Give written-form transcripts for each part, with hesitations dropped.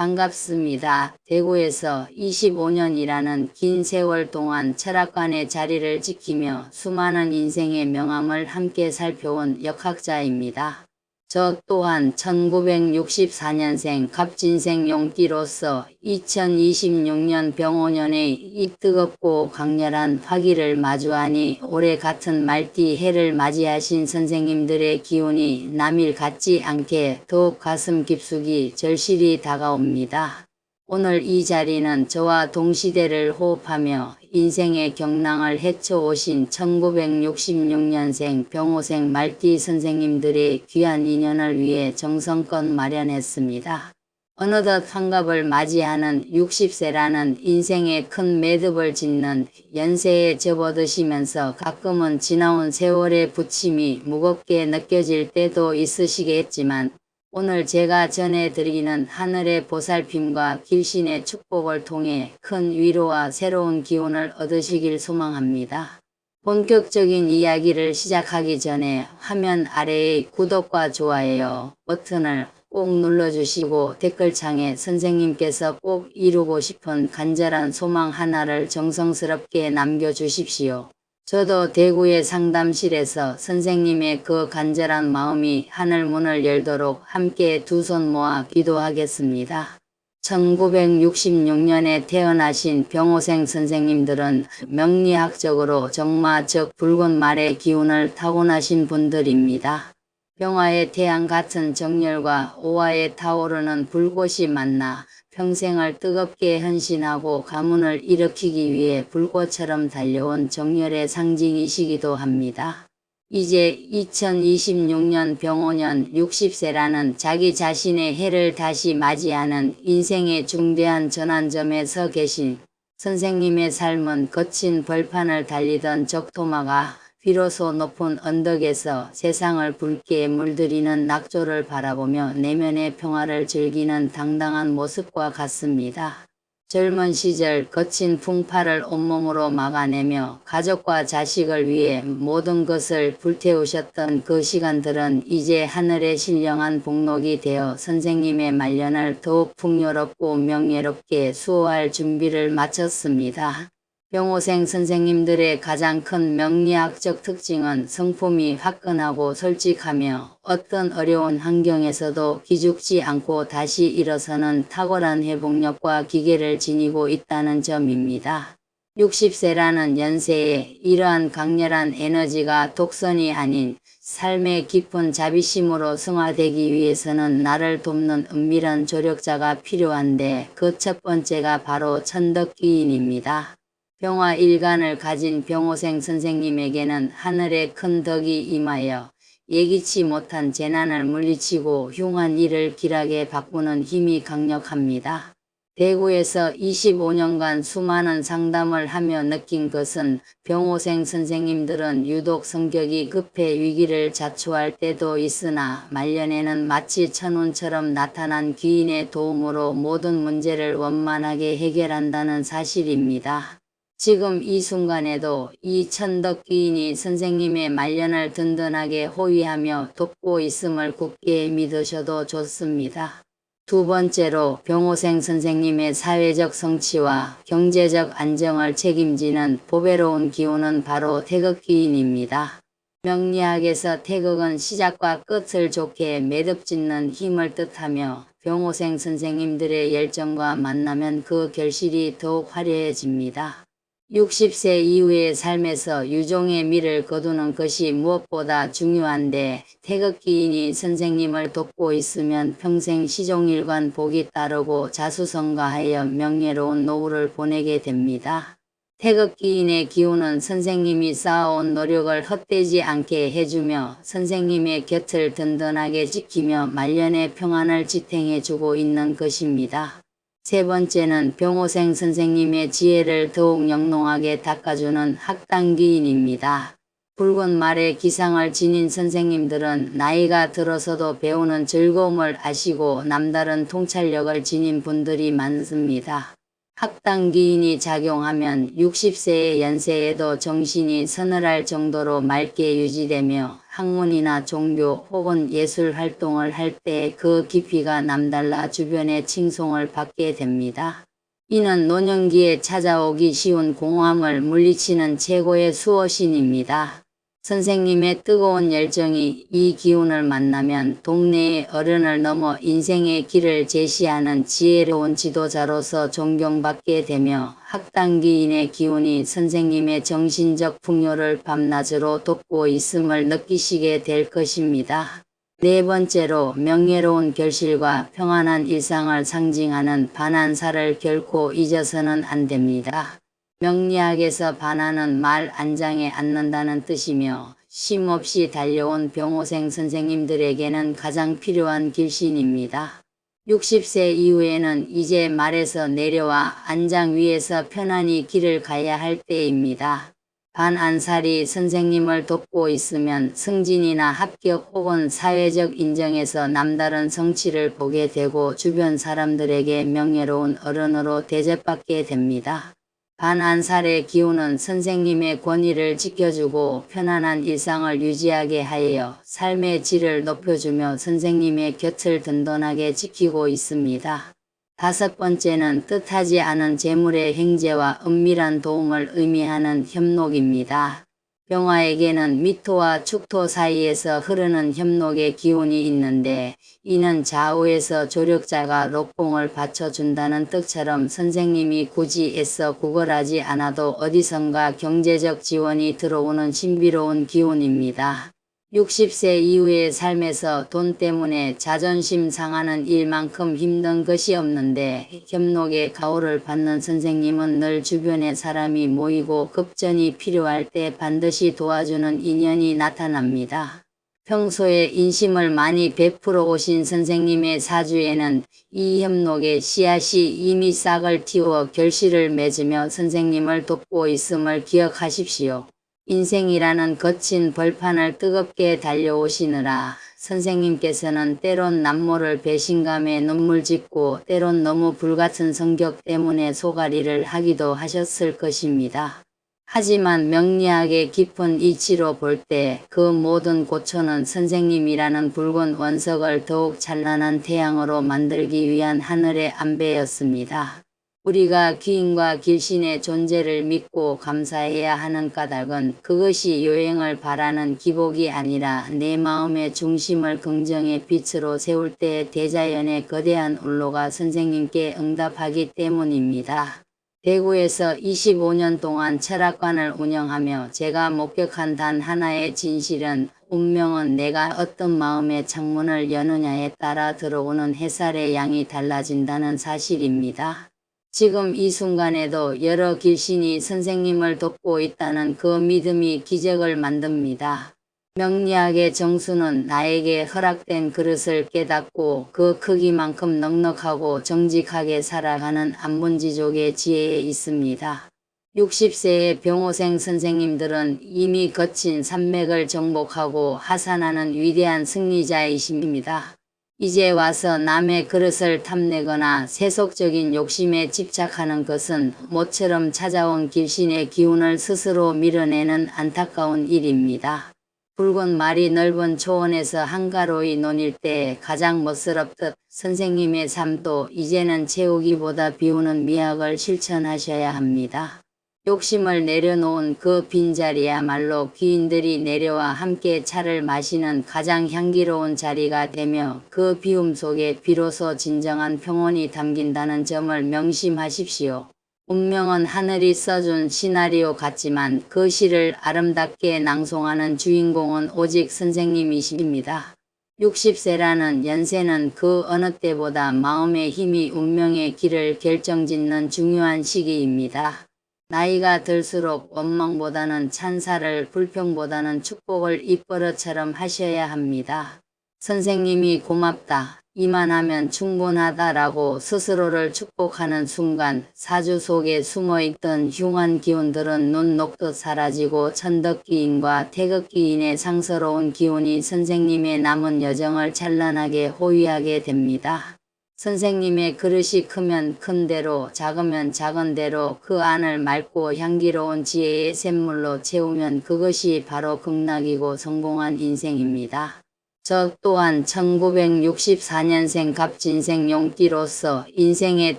반갑습니다. 대구에서 25년이라는 긴 세월 동안 철학관의 자리를 지키며 수많은 인생의 명암을 함께 살펴온 역학자입니다. 저 또한 1964년생 갑진생 용띠로서 2026년 병오년의 이 뜨겁고 강렬한 화기를 마주하니 올해 같은 말띠 해를 맞이하신 선생님들의 기운이 남일 같지 않게 더욱 가슴 깊숙이 절실히 다가옵니다. 오늘 이 자리는 저와 동시대를 호흡하며 인생의 경랑을 헤쳐오신 1966년생 병오생 말띠 선생님들의 귀한 인연을 위해 정성껏 마련했습니다. 어느덧 환갑을 맞이하는 60세라는 인생의 큰 매듭을 짓는 연세에 접어드시면서 가끔은 지나온 세월의 부침이 무겁게 느껴질 때도 있으시겠지만 오늘 제가 전해드리는 하늘의 보살핌과 길신의 축복을 통해 큰 위로와 새로운 기운을 얻으시길 소망합니다. 본격적인 이야기를 시작하기 전에 화면 아래의 구독과 좋아요 버튼을 꼭 눌러주시고 댓글창에 선생님께서 꼭 이루고 싶은 간절한 소망 하나를 정성스럽게 남겨주십시오. 저도 대구의 상담실에서 선생님의 그 간절한 마음이 하늘문을 열도록 함께 두 손 모아 기도하겠습니다. 1966년에 태어나신 병오생 선생님들은 명리학적으로 정마 즉 붉은 말의 기운을 타고나신 분들입니다. 병화의 태양 같은 정열과 오화에 타오르는 불꽃이 만나 평생을 뜨겁게 헌신하고 가문을 일으키기 위해 불꽃처럼 달려온 정열의 상징이시기도 합니다. 이제 2026년 병오년 60세라는 자기 자신의 해를 다시 맞이하는 인생의 중대한 전환점에 서 계신 선생님의 삶은 거친 벌판을 달리던 적토마가 비로소 높은 언덕에서 세상을 붉게 물들이는 낙조를 바라보며 내면의 평화를 즐기는 당당한 모습과 같습니다. 젊은 시절 거친 풍파를 온몸으로 막아내며 가족과 자식을 위해 모든 것을 불태우셨던 그 시간들은 이제 하늘의 신령한 복록이 되어 선생님의 말년을 더욱 풍요롭고 명예롭게 수호할 준비를 마쳤습니다. 병오생 선생님들의 가장 큰 명리학적 특징은 성품이 화끈하고 솔직하며 어떤 어려운 환경에서도 기죽지 않고 다시 일어서는 탁월한 회복력과 기계를 지니고 있다는 점입니다. 60세라는 연세에 이러한 강렬한 에너지가 독선이 아닌 삶의 깊은 자비심으로 승화되기 위해서는 나를 돕는 은밀한 조력자가 필요한데 그 첫 번째가 바로 천덕기인입니다. 병화 일간을 가진 병오생 선생님에게는 하늘의 큰 덕이 임하여 예기치 못한 재난을 물리치고 흉한 일을 길하게 바꾸는 힘이 강력합니다. 대구에서 25년간 수많은 상담을 하며 느낀 것은 병오생 선생님들은 유독 성격이 급해 위기를 자초할 때도 있으나 말년에는 마치 천운처럼 나타난 귀인의 도움으로 모든 문제를 원만하게 해결한다는 사실입니다. 지금 이 순간에도 이 천덕기인이 선생님의 말년을 든든하게 호위하며 돕고 있음을 굳게 믿으셔도 좋습니다. 두 번째로 병오생 선생님의 사회적 성취와 경제적 안정을 책임지는 보배로운 기운은 바로 태극기인입니다. 명리학에서 태극은 시작과 끝을 좋게 매듭짓는 힘을 뜻하며 병오생 선생님들의 열정과 만나면 그 결실이 더욱 화려해집니다. 60세 이후의 삶에서 유종의 미를 거두는 것이 무엇보다 중요한데 태극기인이 선생님을 돕고 있으면 평생 시종일관 복이 따르고 자수성가하여 명예로운 노후를 보내게 됩니다. 태극기인의 기운은 선생님이 쌓아온 노력을 헛되지 않게 해주며 선생님의 곁을 든든하게 지키며 말년의 평안을 지탱해주고 있는 것입니다. 세 번째는 병오생 선생님의 지혜를 더욱 영롱하게 닦아주는 학당기인입니다. 붉은 말의 기상을 지닌 선생님들은 나이가 들어서도 배우는 즐거움을 아시고 남다른 통찰력을 지닌 분들이 많습니다. 학당기인이 작용하면 60세의 연세에도 정신이 서늘할 정도로 맑게 유지되며 학문이나 종교 혹은 예술 활동을 할 때 그 깊이가 남달라 주변의 칭송을 받게 됩니다. 이는 노년기에 찾아오기 쉬운 공허함을 물리치는 최고의 수호신입니다. 선생님의 뜨거운 열정이 이 기운을 만나면 동네의 어른을 넘어 인생의 길을 제시하는 지혜로운 지도자로서 존경받게 되며 학당기인의 기운이 선생님의 정신적 풍요를 밤낮으로 돕고 있음을 느끼시게 될 것입니다. 네 번째로 명예로운 결실과 평안한 일상을 상징하는 반한사를 결코 잊어서는 안 됩니다. 명리학에서 반한은 말 안장에 앉는다는 뜻이며 쉼없이 달려온 병호생 선생님들에게는 가장 필요한 길신입니다. 60세 이후에는 이제 말에서 내려와 안장 위에서 편안히 길을 가야 할 때입니다. 반안살이 선생님을 돕고 있으면 승진이나 합격 혹은 사회적 인정에서 남다른 성취를 보게 되고 주변 사람들에게 명예로운 어른으로 대접받게 됩니다. 반안살의 기운은 선생님의 권위를 지켜주고 편안한 일상을 유지하게 하여 삶의 질을 높여주며 선생님의 곁을 든든하게 지키고 있습니다. 다섯 번째는 뜻하지 않은 재물의 행재와 은밀한 도움을 의미하는 협록입니다. 병화에게는 미토와 축토 사이에서 흐르는 협록의 기운이 있는데 이는 좌우에서 조력자가 록봉을 받쳐준다는 뜻처럼 선생님이 굳이 애써 구걸하지 않아도 어디선가 경제적 지원이 들어오는 신비로운 기운입니다. 60세 이후의 삶에서 돈 때문에 자존심 상하는 일만큼 힘든 것이 없는데 협록의 가호를 받는 선생님은 늘 주변에 사람이 모이고 급전이 필요할 때 반드시 도와주는 인연이 나타납니다. 평소에 인심을 많이 베풀어 오신 선생님의 사주에는 이 협록의 씨앗이 이미 싹을 틔워 결실을 맺으며 선생님을 돕고 있음을 기억하십시오. 인생이라는 거친 벌판을 뜨겁게 달려오시느라 선생님께서는 때론 남모를 배신감에 눈물 짓고 때론 너무 불같은 성격 때문에 소가리를 하기도 하셨을 것입니다. 하지만 명리학의 깊은 이치로 볼 때 그 모든 고초는 선생님이라는 붉은 원석을 더욱 찬란한 태양으로 만들기 위한 하늘의 안배였습니다. 우리가 귀인과 길신의 존재를 믿고 감사해야 하는 까닭은 그것이 요행을 바라는 기복이 아니라 내 마음의 중심을 긍정의 빛으로 세울 때 대자연의 거대한 울로가 선생님께 응답하기 때문입니다. 대구에서 25년 동안 철학관을 운영하며 제가 목격한 단 하나의 진실은 운명은 내가 어떤 마음의 창문을 여느냐에 따라 들어오는 햇살의 양이 달라진다는 사실입니다. 지금 이 순간에도 여러 길신이 선생님을 돕고 있다는 그 믿음이 기적을 만듭니다. 명리학의 정수는 나에게 허락된 그릇을 깨닫고 그 크기만큼 넉넉하고 정직하게 살아가는 안분지족의 지혜에 있습니다. 60세의 병호생 선생님들은 이미 거친 산맥을 정복하고 하산하는 위대한 승리자이십니다. 이제 와서 남의 그릇을 탐내거나 세속적인 욕심에 집착하는 것은 모처럼 찾아온 길신의 기운을 스스로 밀어내는 안타까운 일입니다. 붉은 말이 넓은 초원에서 한가로이 논일 때 가장 멋스럽듯 선생님의 삶도 이제는 채우기보다 비우는 미학을 실천하셔야 합니다. 욕심을 내려놓은 그 빈자리야말로 귀인들이 내려와 함께 차를 마시는 가장 향기로운 자리가 되며 그 비움 속에 비로소 진정한 평온이 담긴다는 점을 명심하십시오. 운명은 하늘이 써준 시나리오 같지만 그 시를 아름답게 낭송하는 주인공은 오직 선생님이십니다. 60세라는 연세는 그 어느 때보다 마음의 힘이 운명의 길을 결정짓는 중요한 시기입니다. 나이가 들수록 원망보다는 찬사를 불평보다는 축복을 입버릇처럼 하셔야 합니다. 선생님이 고맙다, 이만하면 충분하다라고 스스로를 축복하는 순간 사주 속에 숨어있던 흉한 기운들은 눈 녹듯 사라지고 천덕기인과 태극기인의 상서로운 기운이 선생님의 남은 여정을 찬란하게 호위하게 됩니다. 선생님의 그릇이 크면 큰 대로 작으면 작은 대로 그 안을 맑고 향기로운 지혜의 샘물로 채우면 그것이 바로 극락이고 성공한 인생입니다. 저 또한 1964년생 갑진생 용띠로서 인생의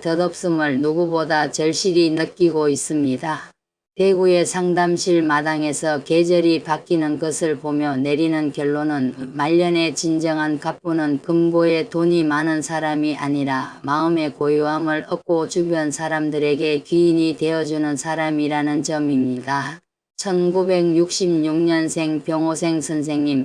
덧없음을 누구보다 절실히 느끼고 있습니다. 대구의 상담실 마당에서 계절이 바뀌는 것을 보며 내리는 결론은 말년의 진정한 갑부는 금고에 돈이 많은 사람이 아니라 마음의 고요함을 얻고 주변 사람들에게 귀인이 되어주는 사람이라는 점입니다. 1966년생 병호생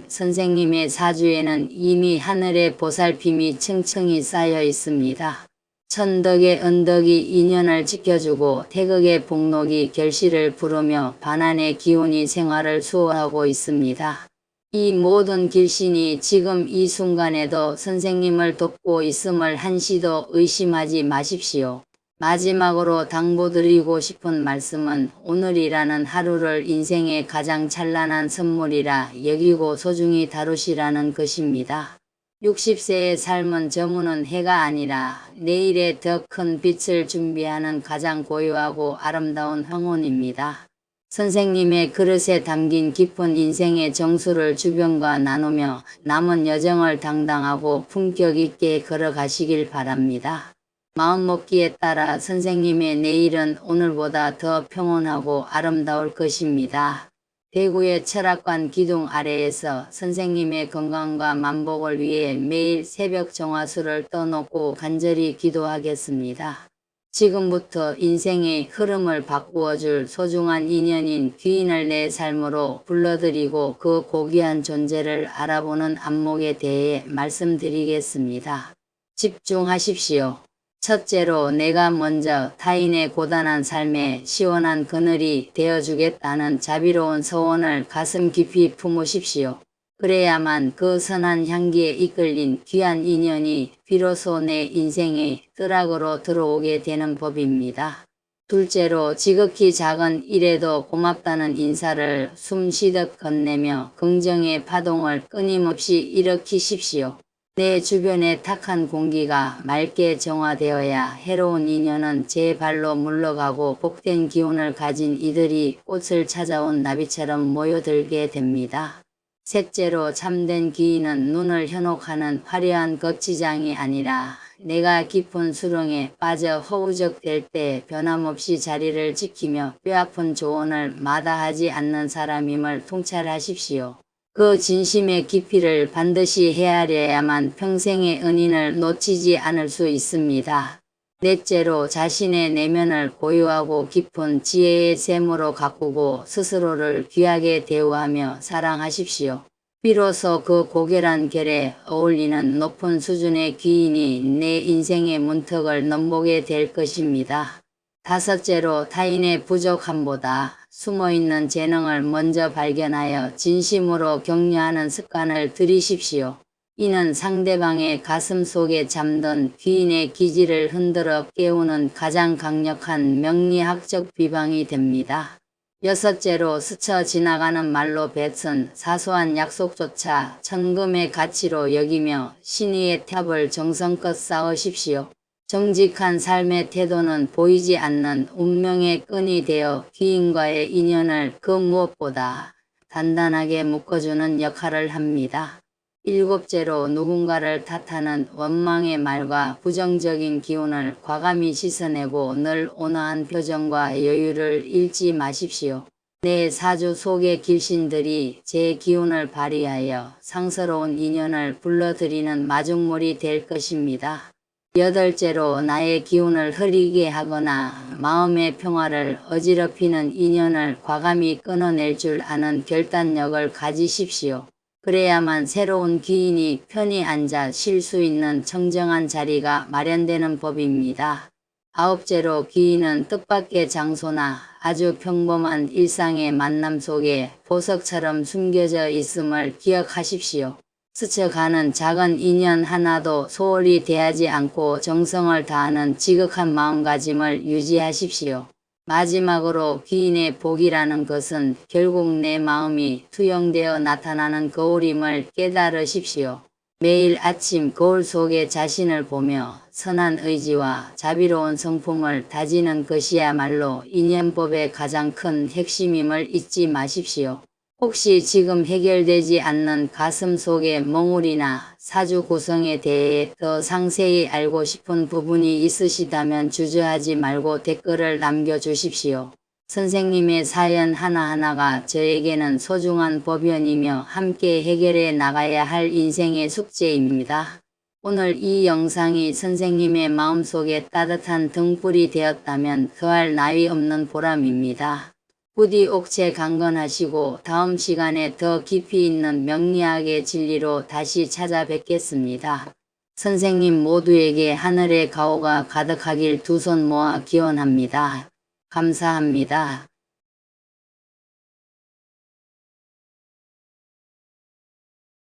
선생님의 사주에는 이미 하늘의 보살핌이 층층이 쌓여 있습니다. 천덕의 은덕이 인연을 지켜주고 태극의 복록이 결실을 부르며 반환의 기운이 생활을 수호하고 있습니다. 이 모든 길신이 지금 이 순간에도 선생님을 돕고 있음을 한시도 의심하지 마십시오. 마지막으로 당부드리고 싶은 말씀은 오늘이라는 하루를 인생의 가장 찬란한 선물이라 여기고 소중히 다루시라는 것입니다. 60세의 삶은 저무는 해가 아니라 내일의 더 큰 빛을 준비하는 가장 고요하고 아름다운 황혼입니다. 선생님의 그릇에 담긴 깊은 인생의 정수를 주변과 나누며 남은 여정을 당당하고 품격 있게 걸어가시길 바랍니다. 마음먹기에 따라 선생님의 내일은 오늘보다 더 평온하고 아름다울 것입니다. 대구의 철학관 기둥 아래에서 선생님의 건강과 만복을 위해 매일 새벽 정화수를 떠놓고 간절히 기도하겠습니다. 지금부터 인생의 흐름을 바꾸어줄 소중한 인연인 귀인을 내 삶으로 불러들이고 그 고귀한 존재를 알아보는 안목에 대해 말씀드리겠습니다. 집중하십시오. 첫째로 내가 먼저 타인의 고단한 삶에 시원한 그늘이 되어주겠다는 자비로운 소원을 가슴 깊이 품으십시오. 그래야만 그 선한 향기에 이끌린 귀한 인연이 비로소 내 인생의 뜰악으로 들어오게 되는 법입니다. 둘째로 지극히 작은 일에도 고맙다는 인사를 숨쉬듯 건네며 긍정의 파동을 끊임없이 일으키십시오. 내 주변의 탁한 공기가 맑게 정화되어야 해로운 인연은 제 발로 물러가고 복된 기운을 가진 이들이 꽃을 찾아온 나비처럼 모여들게 됩니다. 셋째로 참된 귀인은 눈을 현혹하는 화려한 거치장이 아니라 내가 깊은 수렁에 빠져 허우적될 때 변함없이 자리를 지키며 뼈아픈 조언을 마다하지 않는 사람임을 통찰하십시오. 그 진심의 깊이를 반드시 헤아려야만 평생의 은인을 놓치지 않을 수 있습니다. 넷째로 자신의 내면을 고요하고 깊은 지혜의 샘으로 가꾸고 스스로를 귀하게 대우하며 사랑하십시오. 비로소 그 고결한 결에 어울리는 높은 수준의 귀인이 내 인생의 문턱을 넘보게 될 것입니다. 다섯째로 타인의 부족함보다 숨어있는 재능을 먼저 발견하여 진심으로 격려하는 습관을 들이십시오. 이는 상대방의 가슴 속에 잠든 귀인의 기질을 흔들어 깨우는 가장 강력한 명리학적 비방이 됩니다. 여섯째로 스쳐 지나가는 말로 뱉은 사소한 약속조차 천금의 가치로 여기며 신의의 탑을 정성껏 쌓으십시오. 정직한 삶의 태도는 보이지 않는 운명의 끈이 되어 귀인과의 인연을 그 무엇보다 단단하게 묶어주는 역할을 합니다. 일곱째로 누군가를 탓하는 원망의 말과 부정적인 기운을 과감히 씻어내고 늘 온화한 표정과 여유를 잃지 마십시오. 내 사주 속의 길신들이 제 기운을 발휘하여 상스러운 인연을 불러들이는 마중물이 될 것입니다. 여덟째로 나의 기운을 흐리게 하거나 마음의 평화를 어지럽히는 인연을 과감히 끊어낼 줄 아는 결단력을 가지십시오. 그래야만 새로운 귀인이 편히 앉아 쉴 수 있는 청정한 자리가 마련되는 법입니다. 아홉째로 귀인은 뜻밖의 장소나 아주 평범한 일상의 만남 속에 보석처럼 숨겨져 있음을 기억하십시오. 스쳐가는 작은 인연 하나도 소홀히 대하지 않고 정성을 다하는 지극한 마음가짐을 유지하십시오. 마지막으로 귀인의 복이라는 것은 결국 내 마음이 투영되어 나타나는 거울임을 깨달으십시오. 매일 아침 거울 속에 자신을 보며 선한 의지와 자비로운 성품을 다지는 것이야말로 인연법의 가장 큰 핵심임을 잊지 마십시오. 혹시 지금 해결되지 않는 가슴 속의 멍울이나 사주 구성에 대해 더 상세히 알고 싶은 부분이 있으시다면 주저하지 말고 댓글을 남겨주십시오. 선생님의 사연 하나하나가 저에게는 소중한 법연이며 함께 해결해 나가야 할 인생의 숙제입니다. 오늘 이 영상이 선생님의 마음속에 따뜻한 등불이 되었다면 더할 나위 없는 보람입니다. 부디 옥체 강건하시고 다음 시간에 더 깊이 있는 명리학의 진리로 다시 찾아뵙겠습니다. 선생님 모두에게 하늘의 가호가 가득하길 두 손 모아 기원합니다. 감사합니다.